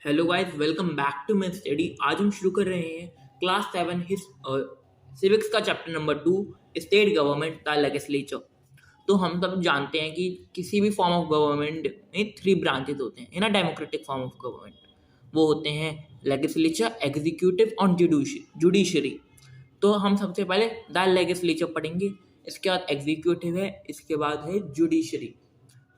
Hello guys, welcome back to my study. आज हम शुरू कर रहे हैं क्लास 7 सिविक्स का chapter number 2, state government the legislature. तो हम सब जानते हैं कि किसी भी फॉर्म ऑफ गवर्नमेंट में 3 ब्रांचेस होते हैं in a democratic form of government. वो होते हैं लेजिस्लेचर, एग्जीक्यूटिव और जुडिशरी। तो हम सबसे पहले द लेजिस्लेचर पढ़ेंगे, इसके बाद एग्जीक्यूटिव है, इसके बाद है जुडिशरी।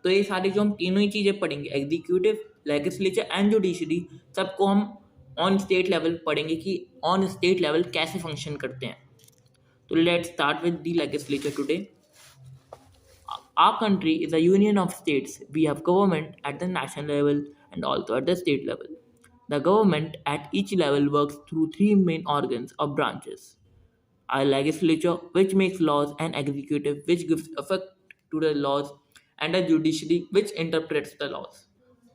तो ये सारी जो हम तीनों ही चीज़ें पढ़ेंगे, एग्जीक्यूटिव, लेजिस्लेचर एंड जुडिशरी, सबको हम ऑन स्टेट लेवल पढ़ेंगे कि ऑन स्टेट लेवल कैसे फंक्शन करते हैं। तो let's start with the legislature today. Our country is a union of states. We have government at the national level and also at the state level. The government at each level works through three main organs or branches: a legislature, which makes laws, an executive, which gives effect to the laws, and a judiciary, which interprets the laws.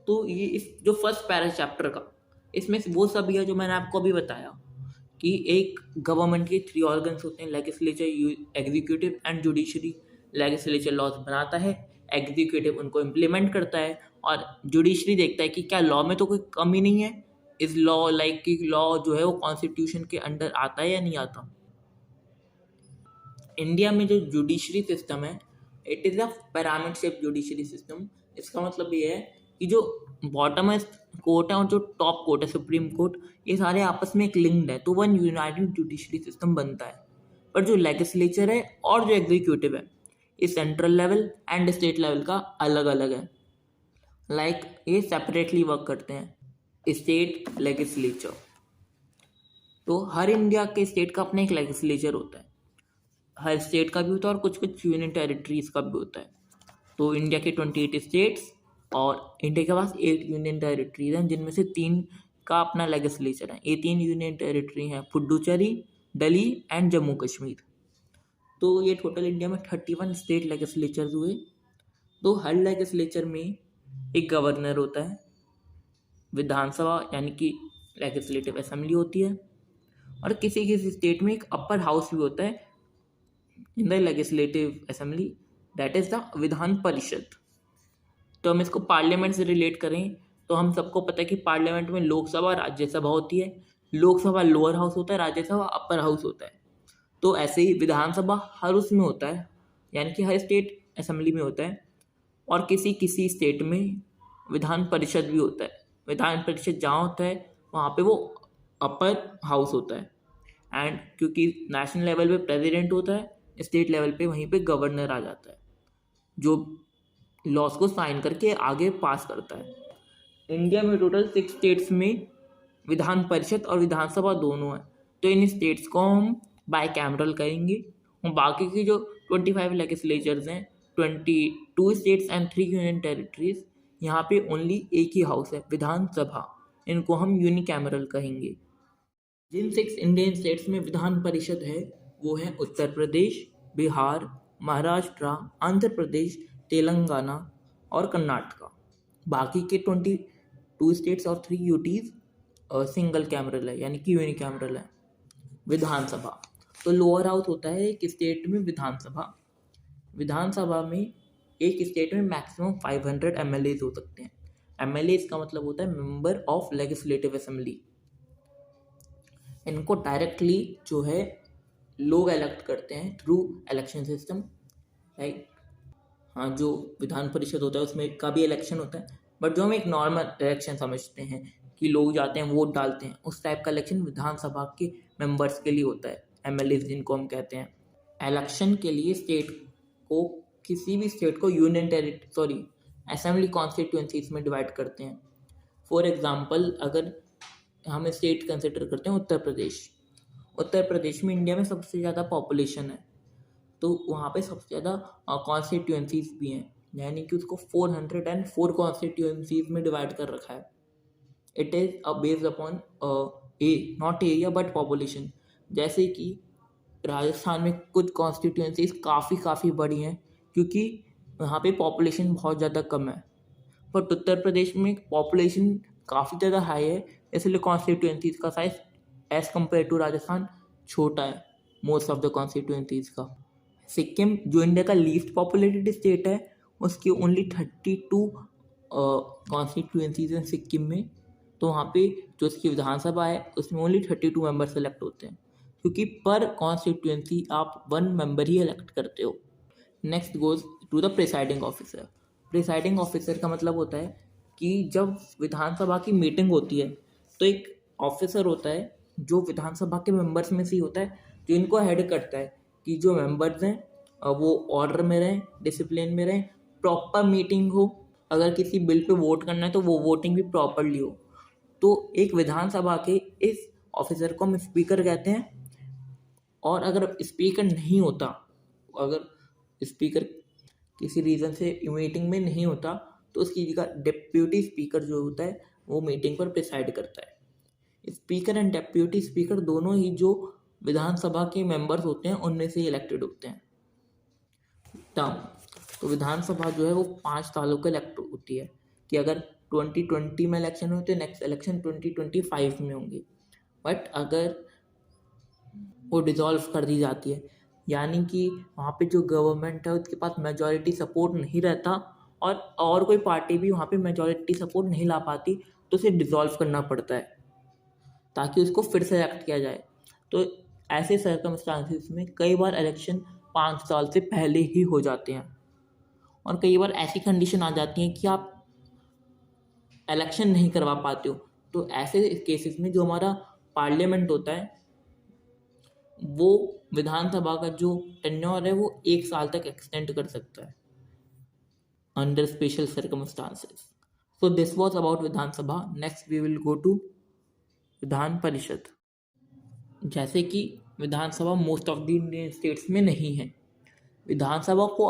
तो ये इस जो first para chapter का, इसमें वो सब है जो मैंने आपको अभी बताया कि एक गवर्नमेंट के 3 ऑर्गन्स होते हैं: legislature, executive and judiciary. Legislature laws बनाता है, एग्जीक्यूटिव उनको इम्प्लीमेंट करता है, और जुडिशरी देखता है कि क्या लॉ में तो कोई कमी नहीं है, इस लॉ कि लॉ जो है वो कॉन्स्टिट्यूशन के अंडर आता है या नहीं आता। इंडिया में जो जुडिशरी सिस्टम है, it is a pyramid shape judiciary system. इसका मतलब ये है कि जो बॉटम है कोर्ट है और जो टॉप कोर्ट है सुप्रीम कोर्ट, ये सारे आपस में एक लिंक्ड है, तो वन यूनाइटेड जुडिशरी सिस्टम बनता है। पर जो लेजिस्लेचर है और जो एग्जीक्यूटिव है, ये central level and state level का अलग अलग है। ये सेपरेटली वर्क करते हैं। स्टेट लेजिस्लेचर, तो हर इंडिया के स्टेट का अपना एक लेजिस्लेचर होता है, हर स्टेट का भी होता है और कुछ कुछ यूनियन टेरिटरीज का भी होता है। तो इंडिया के 28 स्टेट्स और इंडिया के पास 8 यूनियन टेरिटरीज हैं, जिनमें से 3 का अपना लेजिस्लेचर है। ये 3 यूनियन टेरिटरी हैं पुडुचेरी, दिल्ली एंड जम्मू कश्मीर। तो ये टोटल इंडिया में 31 स्टेट लेजिस्लेचर हुए। तो हर लेजिस्लेचर में एक गवर्नर होता है, विधानसभा यानी कि लेजिस्लेटिव असेंबली होती है, और किसी किसी स्टेट में एक अपर हाउस भी होता है in the legislative assembly, that is the Vidhan Parishad. तो हम इसको पार्लियामेंट से रिलेट करें तो हम सबको पता है कि पार्लियामेंट में लोकसभा, राज्यसभा होती है। लोकसभा लोअर हाउस होता है, राज्यसभा अपर हाउस होता है। तो ऐसे ही विधानसभा हर उसमें होता है, यानी कि हर स्टेट असेंबली में होता है, और किसी किसी स्टेट में विधान परिषद भी होता है। विधान परिषद जहाँ होता है वहाँ पे वो अपर हाउस होता है। एंड क्योंकि नेशनल लेवल पे प्रेसिडेंट होता है, स्टेट लेवल पे वहीं पे गवर्नर आ जाता है जो लॉस को साइन करके आगे पास करता है। इंडिया में टोटल 6 स्टेट्स में विधान परिषद और विधानसभा दोनों हैं। तो इन स्टेट्स को हम बाय कैमरल करेंगे, और बाकी की जो 25 लेजिस्लेचर्स हैं, 22 स्टेट्स एंड 3 यूनियन टेरिटरीज, यहाँ पे ओनली एक ही हाउस है, विधानसभा। इनको हम यूनिकैमरल कहेंगे। जिन 6 इंडियन स्टेट्स में विधान परिषद है वो है उत्तर प्रदेश, बिहार, महाराष्ट्र, आंध्र प्रदेश, तेलंगाना और कर्नाटका। बाकी के 22 स्टेट्स और 3 यूटीज सिंगल कैमरल है, यानी कि यूनिकैमरल है। विधानसभा, तो लोअर हाउस होता है एक स्टेट में विधानसभा। विधानसभा में एक स्टेट में मैक्सिमम 500 MLAs हो सकते हैं। MLAs का मतलब होता है मेंबर ऑफ लेजिस्लेटिव असेंबली। इनको डायरेक्टली जो है लोग इलेक्ट करते हैं थ्रू इलेक्शन सिस्टम। राइट, हाँ, जो विधान परिषद होता है उसमें का भी इलेक्शन होता है, बट जो हम एक नॉर्मल इलेक्शन समझते हैं कि लोग जाते हैं वोट डालते हैं, उस टाइप का इलेक्शन विधानसभा के मेंबर्स के लिए होता है, MLAs जिनको हम कहते हैं। इलेक्शन के लिए स्टेट को, किसी भी स्टेट को यूनियन असेंबली कॉन्स्टिट्यूएंसीज में डिवाइड करते हैं। फॉर एग्जाम्पल, अगर हम स्टेट कंसिडर करते हैं उत्तर प्रदेश। उत्तर प्रदेश में इंडिया में सबसे ज़्यादा पॉपुलेशन है, तो वहाँ पे सबसे ज़्यादा कॉन्स्टिट्यूएंसीज भी हैं, यानी कि उसको 404 कॉन्स्टिट्यूएंसीज में डिवाइड कर रखा है। It is based upon not area but population. जैसे कि राजस्थान में कुछ कॉन्स्टिट्यूएंसीज काफ़ी बड़ी हैं क्योंकि वहाँ पे पॉपुलेशन बहुत ज़्यादा कम है, बट उत्तर प्रदेश में पॉपुलेशन काफ़ी ज़्यादा हाई है, इसलिए कॉन्स्टिट्यूएंसीज का size as compare to Rajasthan छोटा है मोस्ट ऑफ द कॉन्स्टिट्यूएंसीज का। सिक्किम, जो इंडिया का लीस्ट पॉपुलेटेड स्टेट है, उसकी ओनली 32 कॉन्स्टिट्यूएंसीज हैं सिक्किम में। तो वहाँ पे जो उसकी विधानसभा है उसमें ओनली 32 मेंबर सेलेक्ट होते हैं, क्योंकि पर कॉन्स्टिट्यूएंसी आप 1 मेंबर ही इलेक्ट करते हो। Next goes to the presiding officer. Presiding officer का मतलब होता है कि जब विधानसभा की मीटिंग होती है तो एक ऑफिसर होता है जो विधानसभा के मेंबर्स में से ही होता है, जो इनको हेड करता है कि जो मेंबर्स हैं वो ऑर्डर में रहें, डिसिप्लिन में रहें, प्रॉपर मीटिंग हो, अगर किसी बिल पे वोट करना है तो वो वोटिंग भी प्रॉपरली हो। तो एक विधानसभा के इस ऑफिसर को हम स्पीकर कहते हैं। और अगर स्पीकर नहीं होता, अगर स्पीकर किसी रीज़न से मीटिंग में नहीं होता तो उसकी जगह डिप्यूटी स्पीकर जो होता है वो मीटिंग पर प्रिसाइड करता है। स्पीकर एंड डिप्यूटी स्पीकर दोनों ही जो विधानसभा के मेंबर्स होते हैं उनमें से इलेक्टेड होते हैं। टर्म, तो विधानसभा जो है वो 5 सालों के इलेक्ट होती है, कि अगर 2020 में इलेक्शन हुए तो नेक्स्ट इलेक्शन 2025 में होंगे। बट अगर वो डिसॉल्व कर दी जाती है, यानी कि वहाँ पे जो गवर्नमेंट है उसके पास मेजॉरिटी सपोर्ट नहीं रहता और कोई पार्टी भी वहाँ पे मेजॉरिटी सपोर्ट नहीं ला पाती, तो उसे डिसॉल्व करना पड़ता है ताकि उसको फिर से इलेक्ट किया जाए। तो ऐसे सर्कमस्टांसिस में कई बार इलेक्शन 5 साल से पहले ही हो जाते हैं, और कई बार ऐसी कंडीशन आ जाती है कि आप इलेक्शन नहीं करवा पाते हो। तो ऐसे केसेस में जो हमारा पार्लियामेंट होता है वो विधानसभा का जो टेन्योर है वो 1 साल तक एक्सटेंड कर सकता है under special circumstances. So this was about Vidhansabha. Next we will go to Vidhan Parishad. जैसे कि Vidhansabha most of the Indian states में नहीं है। विधानसभा को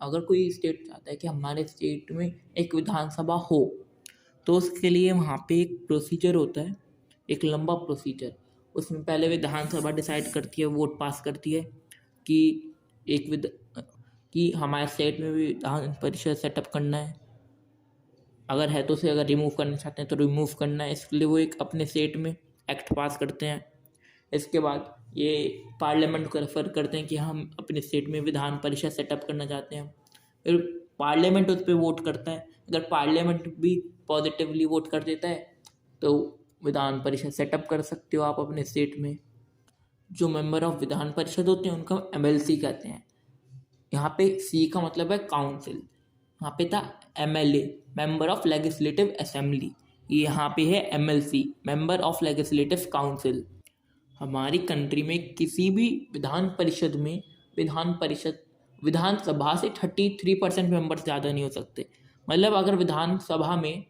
अगर कोई स्टेट चाहता है कि हमारे स्टेट में एक विधानसभा हो, तो उसके लिए वहाँ पे एक प्रोसीजर होता है, एक लंबा प्रोसीजर। उसमें पहले विधानसभा डिसाइड करती है, वोट पास करती है कि हमारे स्टेट में भी विधान परिषद सेटअप करना है, अगर है तो उसे अगर रिमूव करना चाहते हैं तो रिमूव करना है। इसके लिए वो एक अपने स्टेट में एक्ट पास करते हैं। इसके बाद ये पार्लियामेंट को रेफर करते हैं कि हम अपने स्टेट में विधान परिषद सेटअप करना चाहते हैं। फिर पार्लियामेंट उस पर वोट करता है। अगर पार्लियामेंट भी पॉजिटिवली वोट कर देता है तो विधान परिषद सेटअप कर सकते हो आप अपने स्टेट में। जो मेंबर ऑफ विधान परिषद होते हैं उनका MLC कहते हैं। यहाँ पे C का मतलब है काउंसिल, यहाँ पे था MLA, member of legislative assembly, यहाँ पे है MLC, member of legislative council. हमारी कंट्री में किसी भी विधानसभा से 33% मेंबर्स ज़्यादा नहीं हो सकते। मतलब अगर विधानसभा में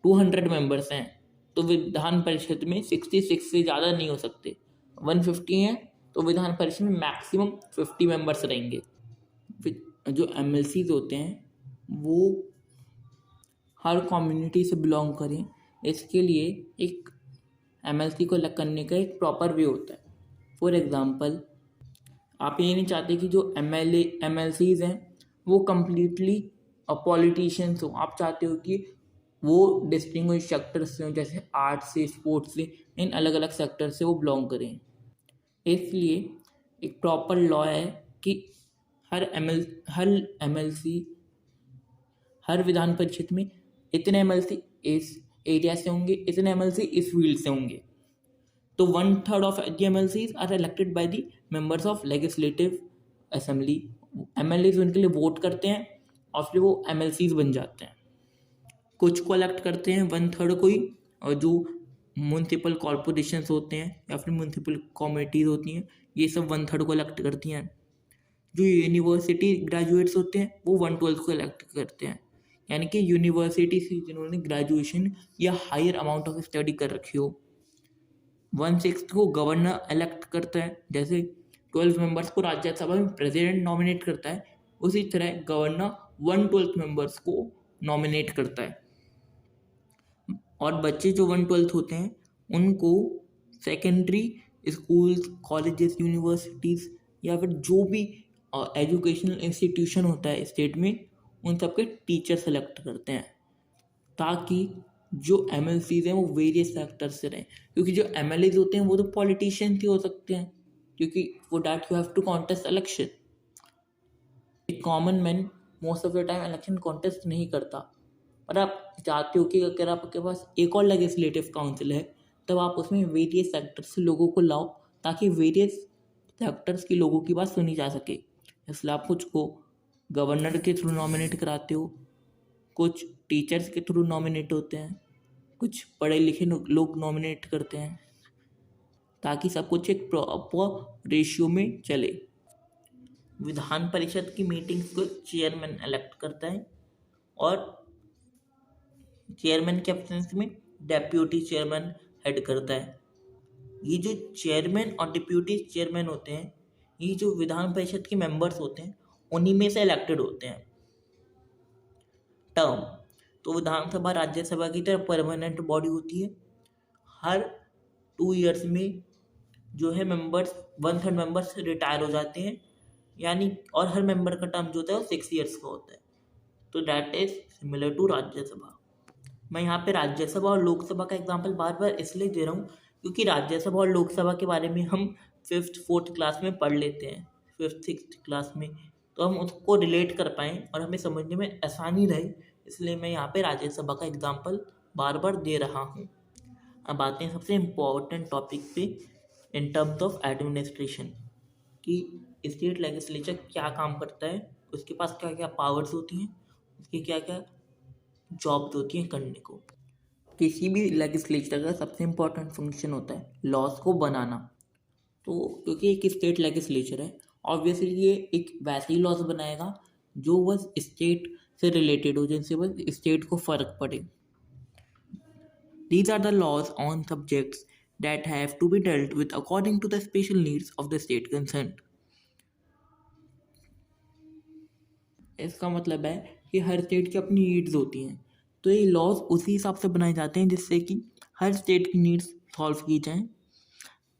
200 मेंबर्स हैं तो विधान परिषद में 66 से ज़्यादा नहीं हो सकते। 150 हैं तो विधान परिषद में मैक्सिमम 50 मेंबर्स रहेंगे। जो MLCs होते हैं वो हर कम्युनिटी से बिलोंग करें, इसके लिए एक MLC को अलग करने का एक प्रॉपर वे होता है। फॉर एग्ज़ाम्पल, आप ये नहीं चाहते कि जो MLCs हैं वो कम्प्लीटली पॉलिटिशियंस हो। आप चाहते हो कि वो डिस्टिंग्विश सेक्टर से हों, जैसे आर्ट से, स्पोर्ट्स से, इन अलग अलग सेक्टर से वो बिलोंग करें। इसलिए एक प्रॉपर लॉ है कि हर MLC हर विधान परिषद में इतने MLC इस एरिया से होंगे, इतने MLC इस फील्ड से होंगे। तो 1/3 of the MLCs are elected by the members of legislative assembly. MLAs उनके लिए वोट करते हैं और फिर वो MLCs बन जाते हैं। कुछ को इलेक्ट करते हैं 1/3 कोई, और जो म्यूनसिपल कॉरपोरेशंस होते हैं या फिर म्यूनसिपल कमेटीज होती हैं ये सब 1/3 को इलेक्ट करती हैं। जो यूनिवर्सिटी ग्रेजुएट्स होते हैं वो 1/12 को इलेक्ट करते हैं, यानी कि यूनिवर्सिटी से जिन्होंने ग्रेजुएशन या हायर अमाउंट ऑफ स्टडी कर रखी हो। 1/6 को गवर्नर इलेक्ट करता है। जैसे 12 मेंबर्स को राज्यसभा में प्रेसिडेंट नॉमिनेट करता है, उसी तरह गवर्नर 1/12 मेंबर्स को नॉमिनेट करता है। और बच्चे जो 1/12 होते हैं उनको सेकेंडरी स्कूल्स, कॉलेजेस, यूनिवर्सिटीज़ या फिर जो भी एजुकेशनल इंस्टीट्यूशन होता है स्टेट में, उन सबके टीचर सेलेक्ट करते हैं ताकि जो MLCs हैं वो वेरियस सेक्टर से रहें। क्योंकि जो MLAs होते हैं वो तो पॉलिटिशियंस ही हो सकते हैं, क्योंकि for that you have to contest election. एक common man most of the time election contest नहीं करता, और आप चाहते हो कि अगर आपके पास एक और लेजिस्लेटिव काउंसिल है तब आप उसमें वेरियस सेक्टर्स से लोगों को लाओ ताकि वेरियस सेक्टर्स के लोगों की बात सुनी जा सके। इसलिए आप कुछ को गवर्नर के थ्रू नॉमिनेट कराते हो, कुछ टीचर्स के थ्रू नॉमिनेट होते हैं, कुछ पढ़े लिखे लोग नॉमिनेट करते हैं, ताकि सब कुछ एक प्रॉपर रेशियो में चले। विधान परिषद की मीटिंग्स को चेयरमैन इलेक्ट करता है और चेयरमैन के एब्सेंस में डेप्यूटी चेयरमैन हेड करता है। ये जो चेयरमैन और डिप्यूटी चेयरमैन होते हैं, ये जो विधान परिषद के मेंबर्स होते हैं उन्हीं में से इलेक्टेड होते हैं। टर्म तो विधानसभा राज्यसभा की तरह परमानेंट बॉडी होती है। हर 2 इयर्स में जो है मेंबर्स 1/3 मेंबर्स रिटायर हो जाते हैं, यानी और हर मेंबर का टर्म जो होता है वो 6 इयर्स का होता है। तो that is similar to Rajya Sabha. मैं यहाँ पे राज्यसभा और लोकसभा का एग्जांपल बार बार इसलिए दे रहा हूँ क्योंकि राज्यसभा और लोकसभा के बारे में हम 5th 4th क्लास में पढ़ लेते हैं, 5th 6th क्लास में, तो हम उसको रिलेट कर पाएँ और हमें समझने में आसानी रहे, इसलिए मैं यहाँ पे राज्यसभा का एग्जांपल बार बार दे रहा हूँ। अब आते हैं सबसे इम्पोर्टेंट टॉपिक पे इन टर्म्स ऑफ एडमिनिस्ट्रेशन कि स्टेट लेजिस्लेचर क्या काम करता है, उसके पास क्या क्या पावर्स होती हैं, उसकी क्या क्या जॉब्स होती हैं करने को। किसी भी लेजिस्लेचर का सबसे इम्पोर्टेंट फंक्शन होता है लॉज को बनाना। तो क्योंकि एक स्टेट लेजिस्लेचर है, ऑब्वियसली ये एक वैसे ही लॉज बनाएगा जो बस स्टेट से रिलेटेड हो, जिनसे बस स्टेट को फ़र्क पड़े। These are the laws on subjects that have to be dealt with according to the special needs of the state concerned. इसका मतलब है कि हर स्टेट की अपनी नीड्स होती हैं, तो ये लॉज उसी हिसाब से बनाए जाते हैं जिससे कि हर स्टेट की नीड्स सॉल्व की जाएं।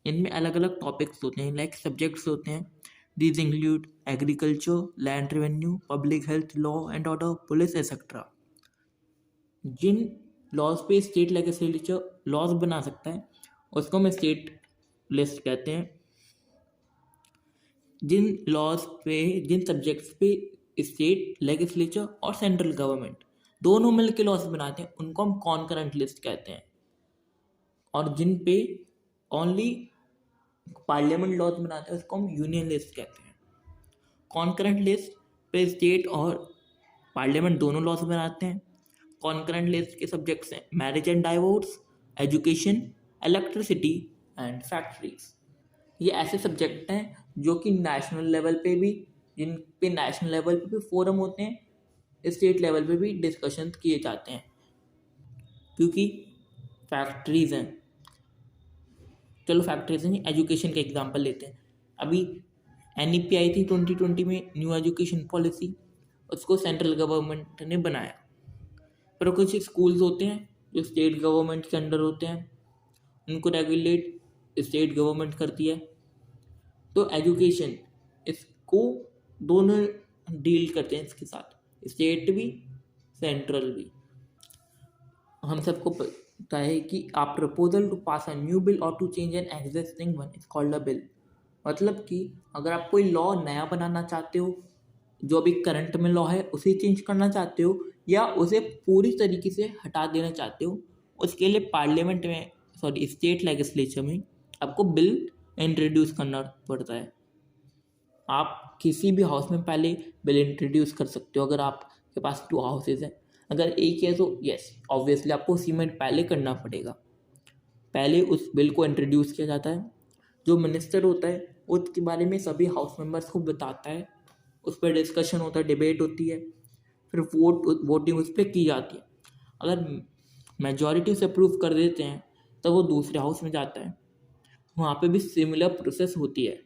इनमें अलग अलग टॉपिक्स होते हैं, लाइक सब्जेक्ट्स होते हैं। These include agriculture, land revenue, public health, law and order, police etcetera. जिन लॉज पे स्टेट लेजिस्लेचर लॉज बना सकता है उसको हम स्टेट लिस्ट कहते हैं। जिन लॉज पे, जिन सब्जेक्ट्स पे स्टेट लेजिस्लेचर और सेंट्रल गवर्नमेंट दोनों मिलकर लॉज बनाते हैं उनको हम कॉन्करेंट लिस्ट कहते हैं। और जिन पे ओनली पार्लियामेंट लॉज बनाते हैं उसको हम यूनियन लिस्ट कहते हैं। कॉन्करेंट लिस्ट पे स्टेट और पार्लियामेंट दोनों लॉज बनाते हैं। कॉन्करेंट लिस्ट के सब्जेक्ट्स हैं marriage and divorce, education, electricity and factories. ये ऐसे सब्जेक्ट हैं जो कि नेशनल लेवल पे भी, जिन पे नेशनल लेवल पे भी फोरम होते हैं, स्टेट लेवल पे भी डिस्कशन किए जाते हैं। क्योंकि फैक्ट्रीज हैं, चलो फैक्ट्रीज हैं, एजुकेशन का एग्जांपल लेते हैं। अभी NEP आई थी 2020 में, न्यू एजुकेशन पॉलिसी, उसको सेंट्रल गवर्नमेंट ने बनाया। पर कुछ स्कूल्स होते हैं जो स्टेट गवर्नमेंट के अंडर होते हैं, उनको रेगुलेट स्टेट गवर्नमेंट करती है। तो एजुकेशन, इसको दोनों डील करते हैं इसके साथ, स्टेट भी सेंट्रल भी। हम सबको पता है कि a proposal to pass a new bill और to change an existing one is called a bill. मतलब कि अगर आप कोई लॉ नया बनाना चाहते हो, जो अभी करंट में लॉ है उसे चेंज करना चाहते हो या उसे पूरी तरीके से हटा देना चाहते हो, उसके लिए पार्लियामेंट में, सॉरी स्टेट लेजिस्लेचर में आपको बिल इंट्रोड्यूस करना पड़ता है। आप किसी भी हाउस में पहले बिल इंट्रोड्यूस कर सकते हो अगर आपके पास 2 हाउसेज हैं। अगर एक है तो यस ऑब्वियसली आपको उसी में पहले करना पड़ेगा। पहले उस बिल को इंट्रोड्यूस किया जाता है, जो मिनिस्टर होता है उसके बारे में सभी हाउस मेंबर्स को बताता है, उस पर डिस्कशन होता है, डिबेट होती है, फिर वोटिंग उस पर की जाती है। अगर मेजॉरिटी से अप्रूव कर देते हैं तो वो दूसरे हाउस में जाता है, वहाँ पे भी सिमिलर प्रोसेस होती है।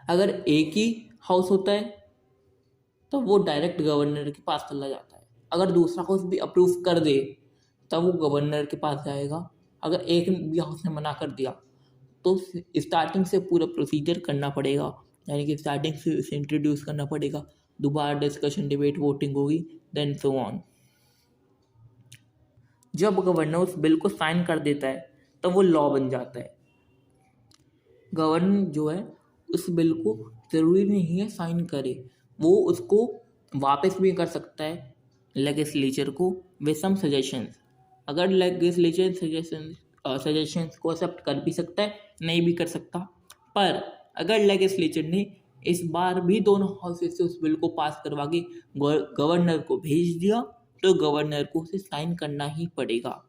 अगर एक ही हाउस होता है तो वो डायरेक्ट गवर्नर के पास चला जाता है। अगर दूसरा हाउस भी अप्रूव कर दे तब वो गवर्नर के पास जाएगा। अगर एक भी हाउस ने मना कर दिया तो स्टार्टिंग से पूरा प्रोसीजर करना पड़ेगा, यानी कि स्टार्टिंग से इसे इंट्रोड्यूस करना पड़ेगा, दोबारा डिस्कशन, डिबेट, वोटिंग होगी, देन सो ऑन। जब गवर्नर उस बिल को साइन कर देता है तब वो लॉ बन जाता है। गवर्नर जो है उस बिल को ज़रूरी नहीं है साइन करे, वो उसको वापस भी कर सकता है, लेजिस्लेचर को विद सम सजेशंस। अगर लेजिस्लेचर सजेशंस को एक्सेप्ट कर भी सकता है, नहीं भी कर सकता, पर अगर लेजिस्लेचर ने इस बार भी दोनों हाउसेस से उस बिल को पास करवा के गवर्नर को भेज दिया तो गवर्नर को उसे साइन करना ही पड़ेगा,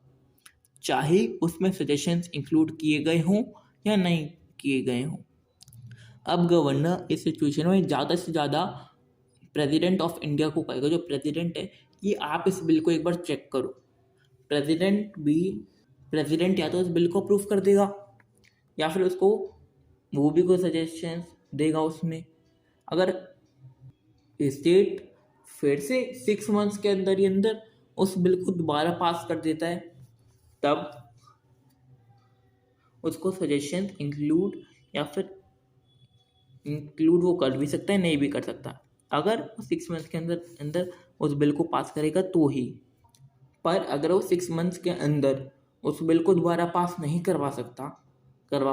चाहे उसमें सजेशंस इंक्लूड किए गए हों या नहीं किए गए हों। अब गवर्नर इस सिचुएशन में ज़्यादा से ज़्यादा प्रेसिडेंट ऑफ इंडिया को कहेगा, जो प्रेसिडेंट है, कि आप इस बिल को एक बार चेक करो। प्रेसिडेंट या तो इस बिल को अप्रूव कर देगा या फिर उसको वो भी कोई सजेशंस देगा उसमें। अगर स्टेट फिर से 6 मंथ्स के अंदर ही अंदर उस बिल को दोबारा पास कर देता है, तब उसको सजेशन इंक्लूड या फिर इंक्लूड वो कर भी सकता है, नहीं भी कर सकता। अगर वो 6 मंथ्स के अंदर उस बिल को पास करेगा तो ही। पर अगर वो 6 मंथ्स के अंदर उस बिल को दोबारा पास नहीं करवा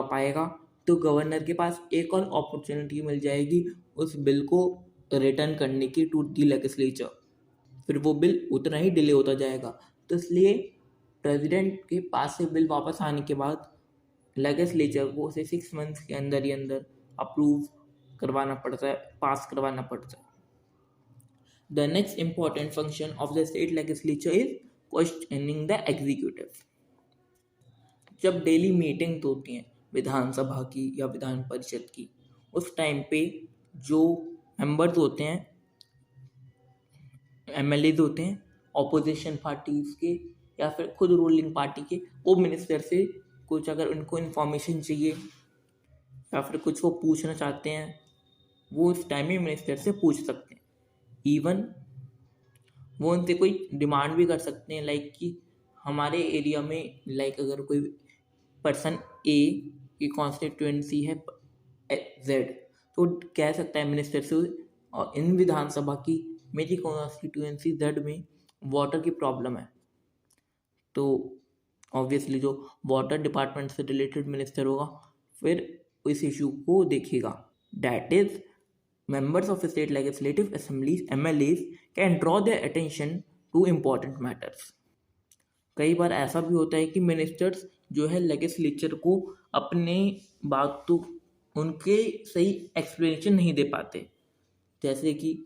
पाएगा, तो गवर्नर के पास एक और अपॉर्चुनिटी मिल जाएगी उस बिल को रिटर्न करने की टू द लेजिस्लेचर। फिर वो बिल उतना ही डिले होता जाएगा। तो इसलिए प्रेसिडेंट के पास से बिल वापस आने के बाद लेजिस्लेचर को उसे 6 मंथ्स के अंदर ही अंदर अप्रूव करवाना पड़ता है, पास करवाना पड़ता है। The next important function of the state legislature is questioning the executive. जब डेली मीटिंग्स होती हैं विधानसभा की या विधान परिषद की, उस टाइम पे जो मेंबर्स होते हैं, एमएलएज होते हैं ऑपोजिशन पार्टीज के या फिर खुद रूलिंग पार्टी के, वो मिनिस्टर से कुछ अगर उनको इन्फॉर्मेशन चाहिए या फिर कुछ वो पूछना चाहते हैं, वो उस टाइम में मिनिस्टर से पूछ सकते हैं। इवन वो उनसे कोई डिमांड भी कर सकते हैं, लाइक कि हमारे एरिया में अगर कोई पर्सन ए की कॉन्स्टिट्यूएंसी है जेड, तो कह सकता है मिनिस्टर से, और इन विधानसभा की मेरी कॉन्स्टिट्यूएंसी जेड में वाटर की प्रॉब्लम है, तो ऑब्वियसली जो वाटर डिपार्टमेंट से रिलेटेड मिनिस्टर होगा फिर इस इशू को देखेगा। That is members of state legislative assemblies MLAs can draw their attention to important matters। कई बार ऐसा भी होता है कि मिनिस्टर्स जो है लेजिस्लेचर को अपने बात तो उनके सही एक्सप्लेनेशन नहीं दे पाते। जैसे कि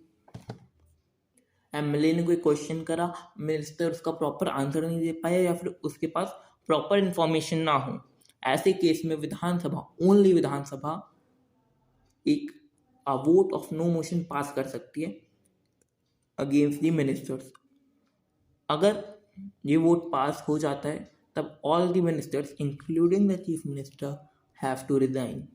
एमएलए ने कोई क्वेश्चन करा, मिनिस्टर उसका प्रॉपर आंसर नहीं दे पाया या फिर उसके पास प्रॉपर इंफॉर्मेशन ना हो, ऐसे केस में ओनली विधानसभा एक vote of no motion pass कर सकती है अगेंस्ट द मिनिस्टर्स। अगर ये वोट पास हो जाता है तब all the ministers including the chief minister have to resign.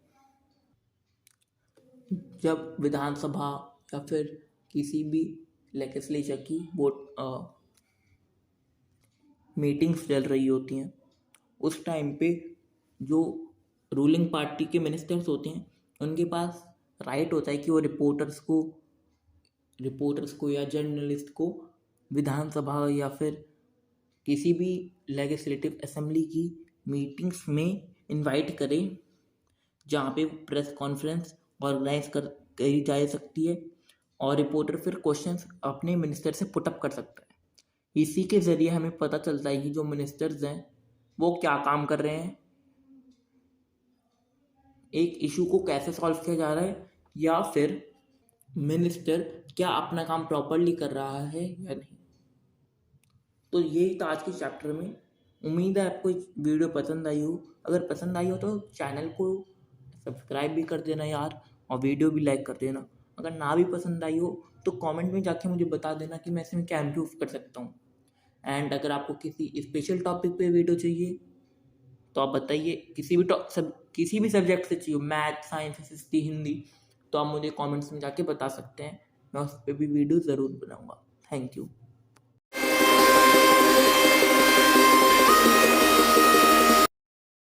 जब विधानसभा या फिर किसी भी लेजिस्लेचर की मीटिंग्स चल रही होती हैं, उस टाइम पे जो रूलिंग पार्टी के मिनिस्टर्स होते हैं उनके पास राइट होता है कि वो रिपोर्टर्स को या जर्नलिस्ट को विधानसभा या फिर किसी भी लेजिस्लेटिव असेंबली की मीटिंग्स में इनवाइट करें, जहाँ पे प्रेस कॉन्फ्रेंस ऑर्गेनाइज करी जा सकती है और रिपोर्टर फिर क्वेश्चंस अपने मिनिस्टर से पुटअप कर सकता है। इसी के ज़रिए हमें पता चलता है कि जो मिनिस्टर्स हैं वो क्या काम कर रहे हैं, एक इशू को कैसे सॉल्व किया जा रहा है, या फिर मिनिस्टर क्या अपना काम प्रॉपरली कर रहा है या नहीं। तो यही था आज के चैप्टर में। उम्मीद है आपको वीडियो पसंद आई हो। अगर पसंद आई हो तो चैनल को सब्सक्राइब भी कर देना यार, और वीडियो भी लाइक कर देना। अगर ना भी पसंद आई हो तो कमेंट में जाके मुझे बता देना कि मैं इसमें क्या इम्प्रूव कर सकता हूँ। एंड अगर आपको किसी स्पेशल टॉपिक पे वीडियो चाहिए तो आप बताइए, किसी भी सब्जेक्ट से चाहिए, मैथ, साइंस, हिस्ट्री, हिंदी, तो आप मुझे कमेंट्स में जाके बता सकते हैं, मैं उस पर भी वीडियो ज़रूर बनाऊँगा। Thank you.